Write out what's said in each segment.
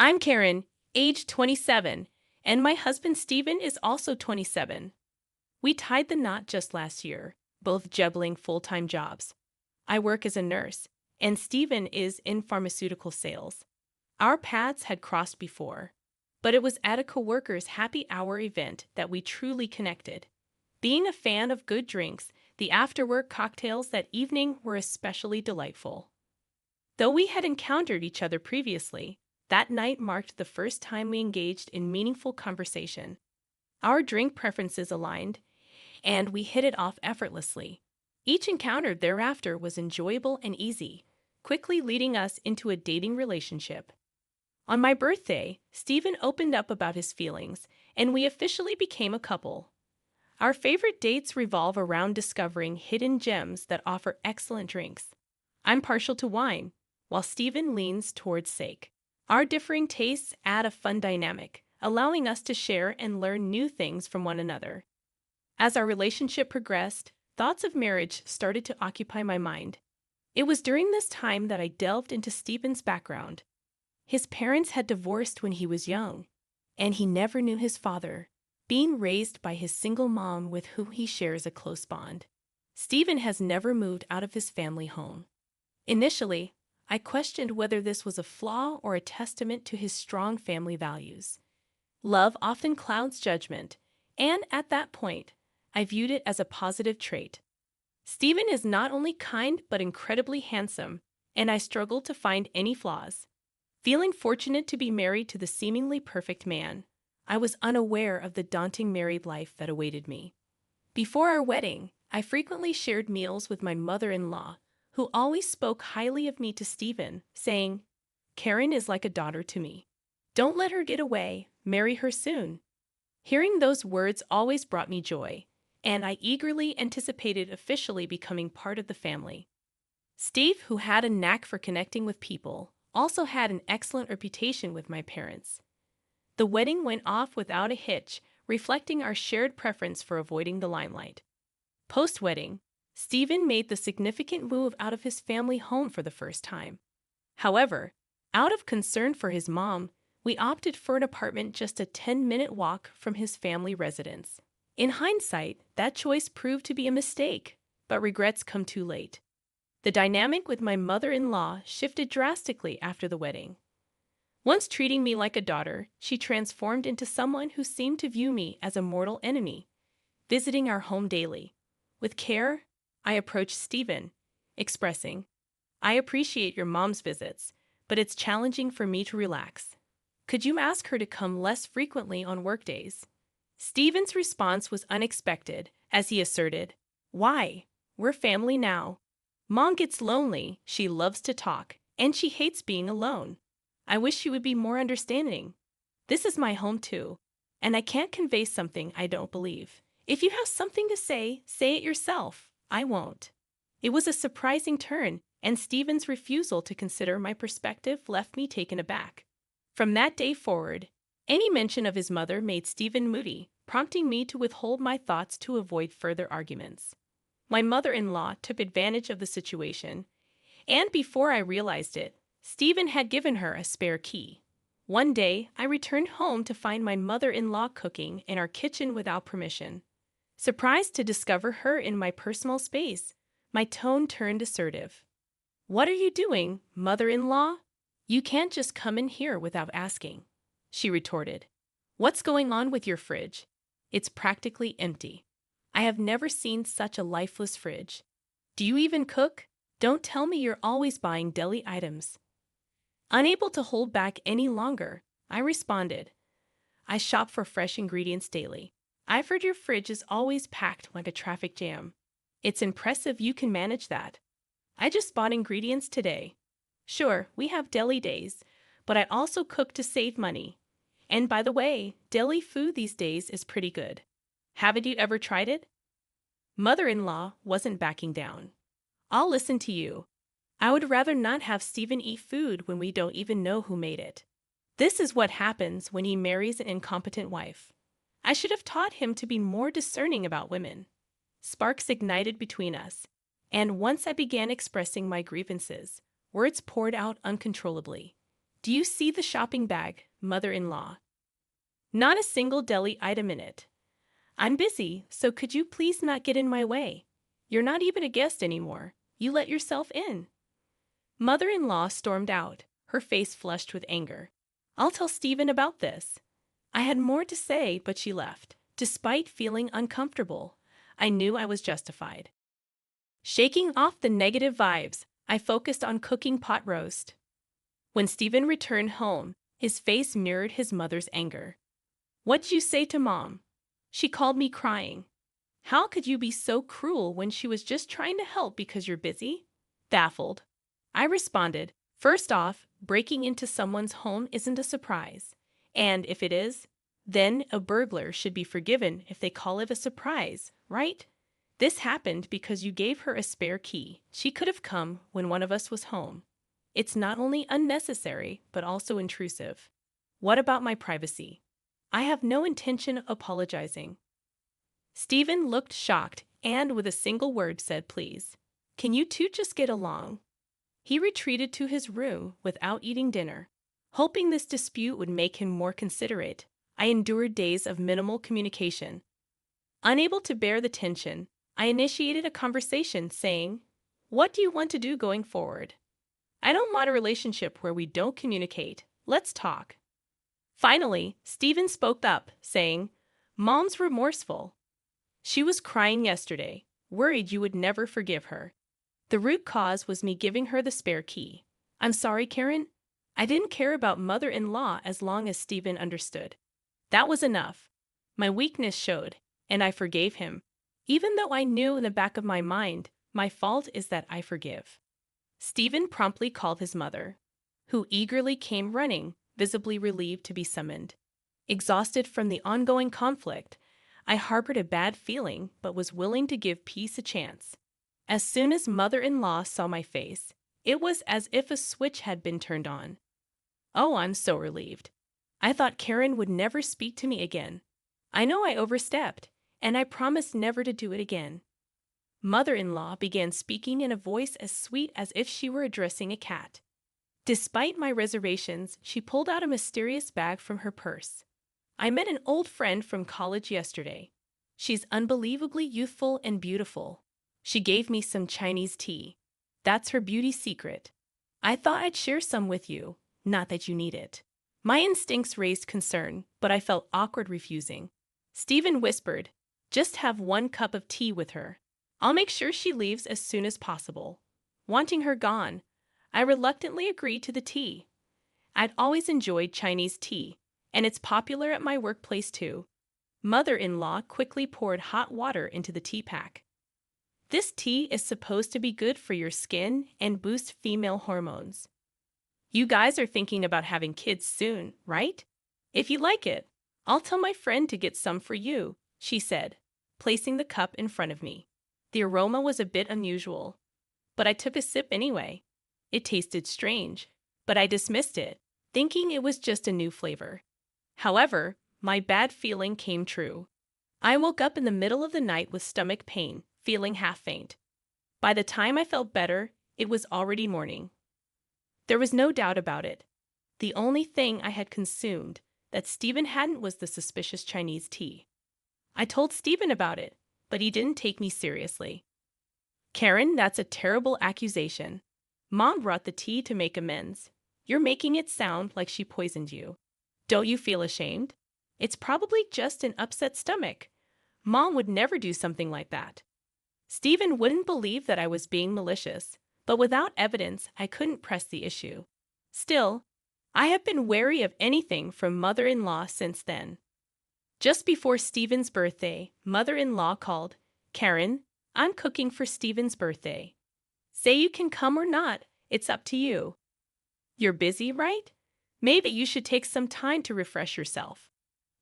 I'm Karen, age 27, and my husband Steven is also 27. We tied the knot just last year, both juggling full-time jobs. I work as a nurse, and Steven is in pharmaceutical sales. Our paths had crossed before, but it was at a coworker's happy hour event that we truly connected. Being a fan of good drinks, the after-work cocktails that evening were especially delightful. Though we had encountered each other previously, that night marked the first time we engaged in meaningful conversation. Our drink preferences aligned, and we hit it off effortlessly. Each encounter thereafter was enjoyable and easy, quickly leading us into a dating relationship. On my birthday, Stephen opened up about his feelings, and we officially became a couple. Our favorite dates revolve around discovering hidden gems that offer excellent drinks. I'm partial to wine, while Stephen leans towards sake. Our differing tastes add a fun dynamic, allowing us to share and learn new things from one another. As our relationship progressed, thoughts of marriage started to occupy my mind. It was during this time that I delved into Stephen's background. His parents had divorced when he was young, and he never knew his father, being raised by his single mom with whom he shares a close bond. Stephen has never moved out of his family home. Initially, I questioned whether this was a flaw or a testament to his strong family values. Love often clouds judgment, and at that point, I viewed it as a positive trait. Stephen is not only kind but incredibly handsome, and I struggled to find any flaws. Feeling fortunate to be married to the seemingly perfect man, I was unaware of the daunting married life that awaited me. Before our wedding, I frequently shared meals with my mother-in-law, who always spoke highly of me to Stephen, saying, "Karen is like a daughter to me. Don't let her get away, marry her soon." Hearing those words always brought me joy, and I eagerly anticipated officially becoming part of the family. Steve, who had a knack for connecting with people, also had an excellent reputation with my parents. The wedding went off without a hitch, reflecting our shared preference for avoiding the limelight. Post-wedding, Stephen made the significant move out of his family home for the first time. However, out of concern for his mom, we opted for an apartment just a 10-minute walk from his family residence. In hindsight, that choice proved to be a mistake, but regrets come too late. The dynamic with my mother-in-law shifted drastically after the wedding. Once treating me like a daughter, she transformed into someone who seemed to view me as a mortal enemy, visiting our home daily. With care, I approached Stephen, expressing, "I appreciate your mom's visits, but it's challenging for me to relax. Could you ask her to come less frequently on workdays?" Stephen's response was unexpected as he asserted, "Why? We're family now. Mom gets lonely, she loves to talk, and she hates being alone. I wish she would be more understanding. This is my home too, and I can't convey something I don't believe. If you have something to say it yourself. I won't." It was a surprising turn, and Stephen's refusal to consider my perspective left me taken aback. From that day forward, any mention of his mother made Stephen moody, prompting me to withhold my thoughts to avoid further arguments. My mother-in-law took advantage of the situation, and before I realized it, Stephen had given her a spare key. One day, I returned home to find my mother-in-law cooking in our kitchen without permission. Surprised to discover her in my personal space, my tone turned assertive. "What are you doing, mother-in-law? You can't just come in here without asking," she retorted. "What's going on with your fridge? It's practically empty. I have never seen such a lifeless fridge. Do you even cook? Don't tell me you're always buying deli items." Unable to hold back any longer, I responded, "I shop for fresh ingredients daily. I've heard your fridge is always packed like a traffic jam. It's impressive you can manage that. I just bought ingredients today. Sure, we have deli days, but I also cook to save money. And by the way, deli food these days is pretty good. Haven't you ever tried it?" Mother-in-law wasn't backing down. "I'll listen to you. I would rather not have Stephen eat food when we don't even know who made it. This is what happens when he marries an incompetent wife. I should have taught him to be more discerning about women." Sparks ignited between us, and once I began expressing my grievances, words poured out uncontrollably. Do you see the shopping bag, mother-in-law? Not a single deli item in it. I'm busy, so could you please not get in my way? You're not even a guest anymore. You let yourself in. Mother-in-law stormed out, her face flushed with anger. I'll tell Stephen about this. I had more to say, but she left. Despite feeling uncomfortable, I knew I was justified. Shaking off the negative vibes, I focused on cooking pot roast. When Stephen returned home, his face mirrored his mother's anger. What'd you say to Mom? She called me crying. How could you be so cruel when she was just trying to help because you're busy? Baffled, I responded, first off, breaking into someone's home isn't a surprise. And if it is, then a burglar should be forgiven if they call it a surprise, right? This happened because you gave her a spare key. She could have come when one of us was home. It's not only unnecessary, but also intrusive. What about my privacy? I have no intention of apologizing. Stephen looked shocked and with a single word said, please. Can you two just get along? He retreated to his room without eating dinner. Hoping this dispute would make him more considerate, I endured days of minimal communication. Unable to bear the tension, I initiated a conversation saying, what do you want to do going forward? I don't want a relationship where we don't communicate. Let's talk. Finally, Stephen spoke up, saying, Mom's remorseful. She was crying yesterday, worried you would never forgive her. The root cause was me giving her the spare key. I'm sorry, Karen. I didn't care about mother-in-law as long as Stephen understood. That was enough. My weakness showed, and I forgave him. Even though I knew in the back of my mind, my fault is that I forgive. Stephen promptly called his mother, who eagerly came running, visibly relieved to be summoned. Exhausted from the ongoing conflict, I harbored a bad feeling but was willing to give peace a chance. As soon as mother-in-law saw my face, it was as if a switch had been turned on. Oh, I'm so relieved. I thought Karen would never speak to me again. I know I overstepped, and I promised never to do it again. Mother-in-law began speaking in a voice as sweet as if she were addressing a cat. Despite my reservations, she pulled out a mysterious bag from her purse. I met an old friend from college yesterday. She's unbelievably youthful and beautiful. She gave me some Chinese tea. That's her beauty secret. I thought I'd share some with you, not that you need it. My instincts raised concern, but I felt awkward refusing. Stephen whispered, just have 1 cup of tea with her. I'll make sure she leaves as soon as possible. Wanting her gone, I reluctantly agreed to the tea. I'd always enjoyed Chinese tea, and it's popular at my workplace too. Mother-in-law quickly poured hot water into the tea pack. This tea is supposed to be good for your skin and boost female hormones. You guys are thinking about having kids soon, right? If you like it, I'll tell my friend to get some for you, she said, placing the cup in front of me. The aroma was a bit unusual, but I took a sip anyway. It tasted strange, but I dismissed it, thinking it was just a new flavor. However, my bad feeling came true. I woke up in the middle of the night with stomach pain, feeling half faint. By the time I felt better, it was already morning. There was no doubt about it. The only thing I had consumed that Stephen hadn't was the suspicious Chinese tea. I told Stephen about it, but he didn't take me seriously. Karen, that's a terrible accusation. Mom brought the tea to make amends. You're making it sound like she poisoned you. Don't you feel ashamed? It's probably just an upset stomach. Mom would never do something like that. Stephen wouldn't believe that I was being malicious, but without evidence, I couldn't press the issue. Still, I have been wary of anything from mother-in-law since then. Just before Stephen's birthday, mother-in-law called, Karen, I'm cooking for Stephen's birthday. Say you can come or not, it's up to you. You're busy, right? Maybe you should take some time to refresh yourself.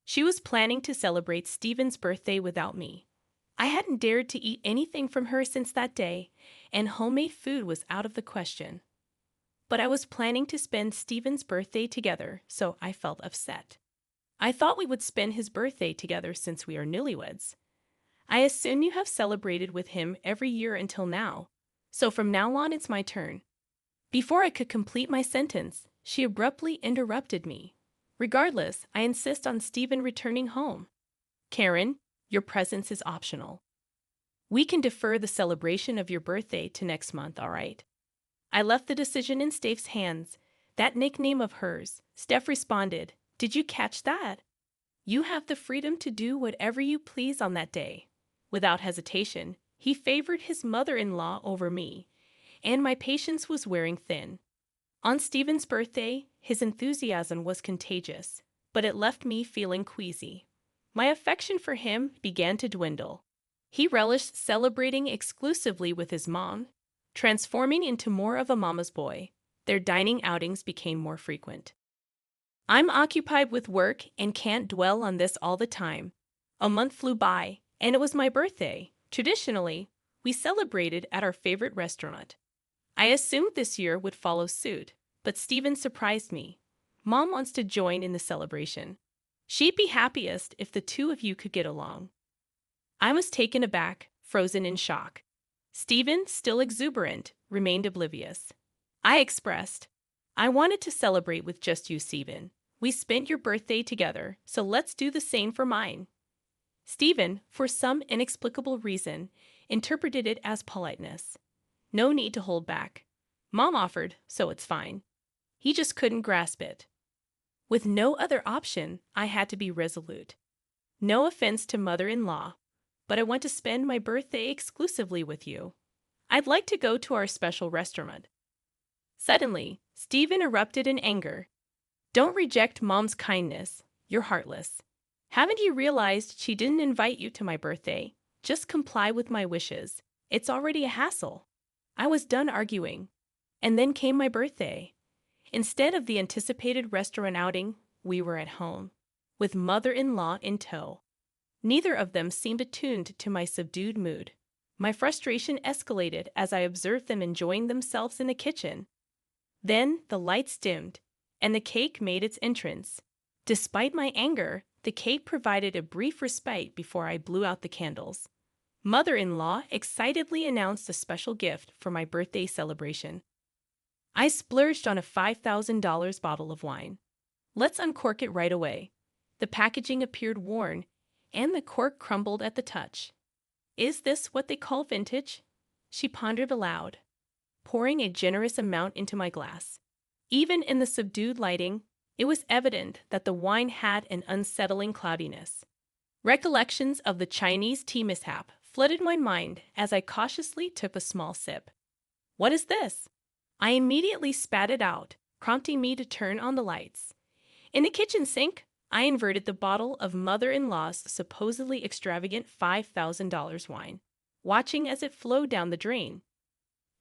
She was planning to celebrate Stephen's birthday without me. I hadn't dared to eat anything from her since that day, and homemade food was out of the question. But I was planning to spend Stephen's birthday together, so I felt upset. I thought we would spend his birthday together since we are newlyweds. I assume you have celebrated with him every year until now, so from now on it's my turn. Before I could complete my sentence, She abruptly interrupted me. Regardless, I insist on Stephen returning home. Karen, your presence is optional. We can defer the celebration of your birthday to next month, all right? I left the decision in Steph's hands. That nickname of hers, Steph responded, "Did you catch that? You have the freedom to do whatever you please on that day." Without hesitation, he favored his mother-in-law over me, and my patience was wearing thin. On Stephen's birthday, his enthusiasm was contagious, but it left me feeling queasy. My affection for him began to dwindle. He relished celebrating exclusively with his mom, transforming into more of a mama's boy. Their dining outings became more frequent. I'm occupied with work and can't dwell on this all the time. A month flew by, and it was my birthday. Traditionally, we celebrated at our favorite restaurant. I assumed this year would follow suit, but Stephen surprised me. Mom wants to join in the celebration. She'd be happiest if the two of you could get along. I was taken aback, frozen in shock. Stephen, still exuberant, remained oblivious. I expressed, "I wanted to celebrate with just you, Stephen. We spent your birthday together, so let's do the same for mine." Stephen, for some inexplicable reason, interpreted it as politeness. No need to hold back. Mom offered, so it's fine. He just couldn't grasp it. With no other option, I had to be resolute. No offense to mother-in-law, but I want to spend my birthday exclusively with you. I'd like to go to our special restaurant. Suddenly, Stephen erupted in anger. "Don't reject Mom's kindness. You're heartless. Haven't you realized she didn't invite you to my birthday? Just comply with my wishes. It's already a hassle." I was done arguing. And then came my birthday. Instead of the anticipated restaurant outing, we were at home, with mother-in-law in tow. Neither of them seemed attuned to my subdued mood. My frustration escalated as I observed them enjoying themselves in the kitchen. Then the lights dimmed, and the cake made its entrance. Despite my anger, the cake provided a brief respite before I blew out the candles. Mother-in-law excitedly announced a special gift for my birthday celebration. I splurged on a $5,000 bottle of wine. "Let's uncork it right away." The packaging appeared worn, and the cork crumbled at the touch. "Is this what they call vintage?" She pondered aloud, pouring a generous amount into my glass. Even in the subdued lighting, it was evident that the wine had an unsettling cloudiness. Recollections of the Chinese tea mishap flooded my mind as I cautiously took a small sip. "What is this?" I immediately spat it out, prompting me to turn on the lights. In the kitchen sink, I inverted the bottle of mother-in-law's supposedly extravagant $5,000 wine, watching as it flowed down the drain.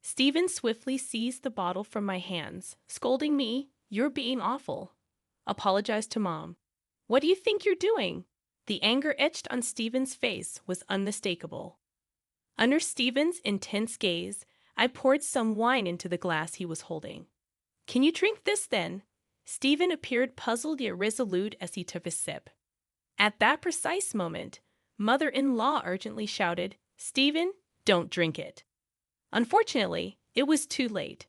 Stephen swiftly seized the bottle from my hands, scolding me, "You're being awful." Apologized to Mom. "What do you think you're doing?" The anger etched on Stephen's face was unmistakable. Under Stephen's intense gaze, I poured some wine into the glass he was holding. "Can you drink this then?" Stephen appeared puzzled yet resolute as he took a sip. At that precise moment, mother-in-law urgently shouted, "Stephen, don't drink it." Unfortunately, it was too late.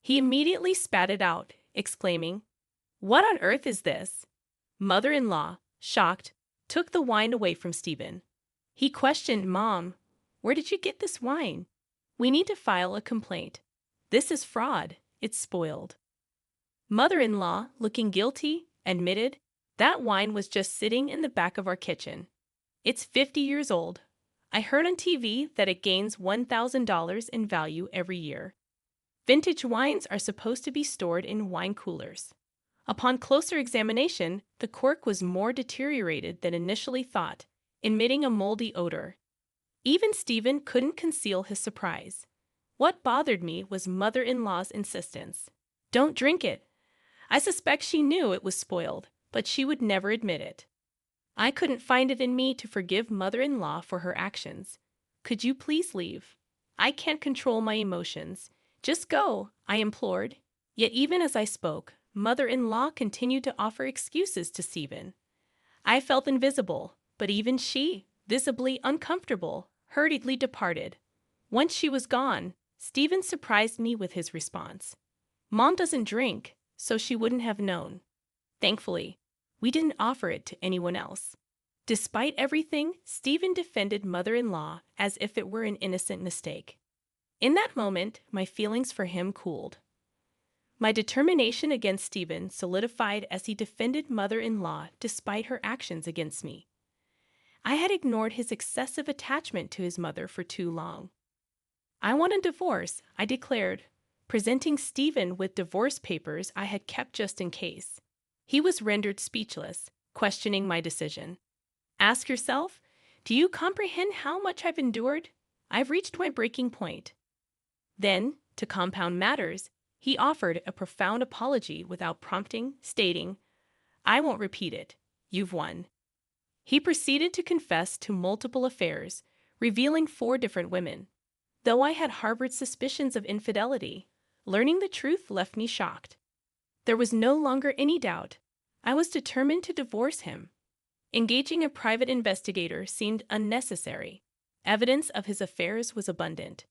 He immediately spat it out, exclaiming, "What on earth is this?" Mother-in-law, shocked, took the wine away from Stephen. He questioned Mom, "Where did you get this wine? We need to file a complaint. This is fraud. It's spoiled." Mother-in-law, looking guilty, admitted, "That wine was just sitting in the back of our kitchen. It's 50 years old. I heard on TV that it gains $1,000 in value every year. Vintage wines are supposed to be stored in wine coolers." Upon closer examination, the cork was more deteriorated than initially thought, emitting a moldy odor. Even Stephen couldn't conceal his surprise. What bothered me was mother-in-law's insistence. "Don't drink it." I suspect she knew it was spoiled, but she would never admit it. I couldn't find it in me to forgive mother-in-law for her actions. "Could you please leave? I can't control my emotions. Just go," I implored. Yet even as I spoke, mother-in-law continued to offer excuses to Stephen. I felt invisible, but even she, visibly uncomfortable, hurriedly departed. Once she was gone, Stephen surprised me with his response. "Mom doesn't drink, so she wouldn't have known. Thankfully, we didn't offer it to anyone else. Despite everything, Stephen defended mother-in-law as if it were an innocent mistake. In that moment, my feelings for him cooled. My determination against Stephen solidified as he defended mother-in-law despite her actions against me. I had ignored his excessive attachment to his mother for too long. I want a divorce, I declared, presenting Stephen with divorce papers I had kept just in case. He was rendered speechless, questioning my decision. Ask yourself, do you comprehend how much I've endured? I've reached my breaking point. Then, to compound matters, he offered a profound apology without prompting, stating, "I won't repeat it. You've won." He proceeded to confess to multiple affairs, revealing 4 different women. Though I had harbored suspicions of infidelity, learning the truth left me shocked. There was no longer any doubt. I was determined to divorce him. Engaging a private investigator seemed unnecessary. Evidence of his affairs was abundant.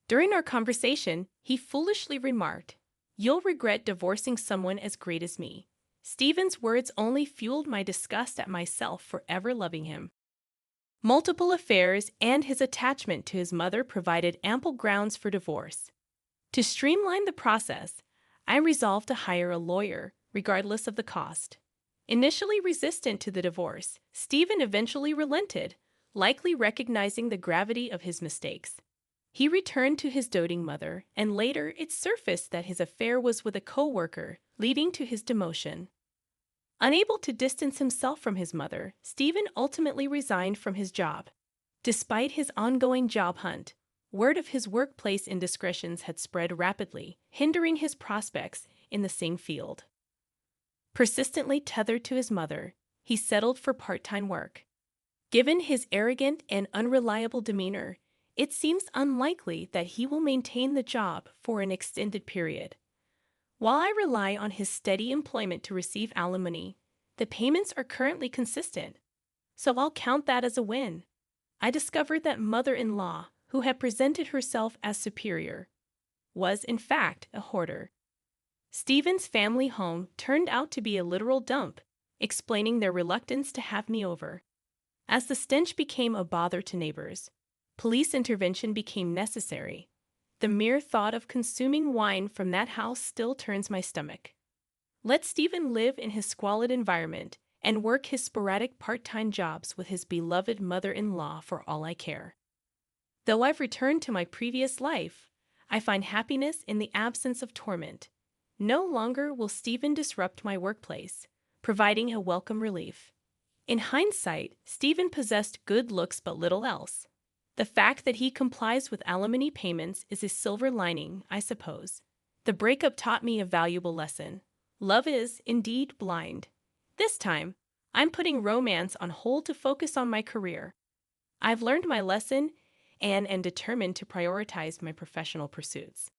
During our conversation, he foolishly remarked, "You'll regret divorcing someone as great as me." Stephen's words only fueled my disgust at myself for ever loving him. Multiple affairs and his attachment to his mother provided ample grounds for divorce. To streamline the process, I resolved to hire a lawyer, regardless of the cost. Initially resistant to the divorce, Stephen eventually relented, likely recognizing the gravity of his mistakes. He returned to his doting mother, and later it surfaced that his affair was with a co-worker, leading to his demotion. Unable to distance himself from his mother, Stephen ultimately resigned from his job. Despite his ongoing job hunt, word of his workplace indiscretions had spread rapidly, hindering his prospects in the same field. Persistently tethered to his mother, he settled for part-time work. Given his arrogant and unreliable demeanor, it seems unlikely that he will maintain the job for an extended period. While I rely on his steady employment to receive alimony, the payments are currently consistent, so I'll count that as a win. I discovered that mother-in-law, who had presented herself as superior, was in fact a hoarder. Stephen's family home turned out to be a literal dump, explaining their reluctance to have me over. As the stench became a bother to neighbors, police intervention became necessary. The mere thought of consuming wine from that house still turns my stomach. Let Stephen live in his squalid environment and work his sporadic part-time jobs with his beloved mother-in-law for all I care. Though I've returned to my previous life, I find happiness in the absence of torment. No longer will Stephen disrupt my workplace, providing a welcome relief. In hindsight, Stephen possessed good looks but little else. The fact that he complies with alimony payments is a silver lining, I suppose. The breakup taught me a valuable lesson. Love is, indeed, blind. This time, I'm putting romance on hold to focus on my career. I've learned my lesson and am determined to prioritize my professional pursuits.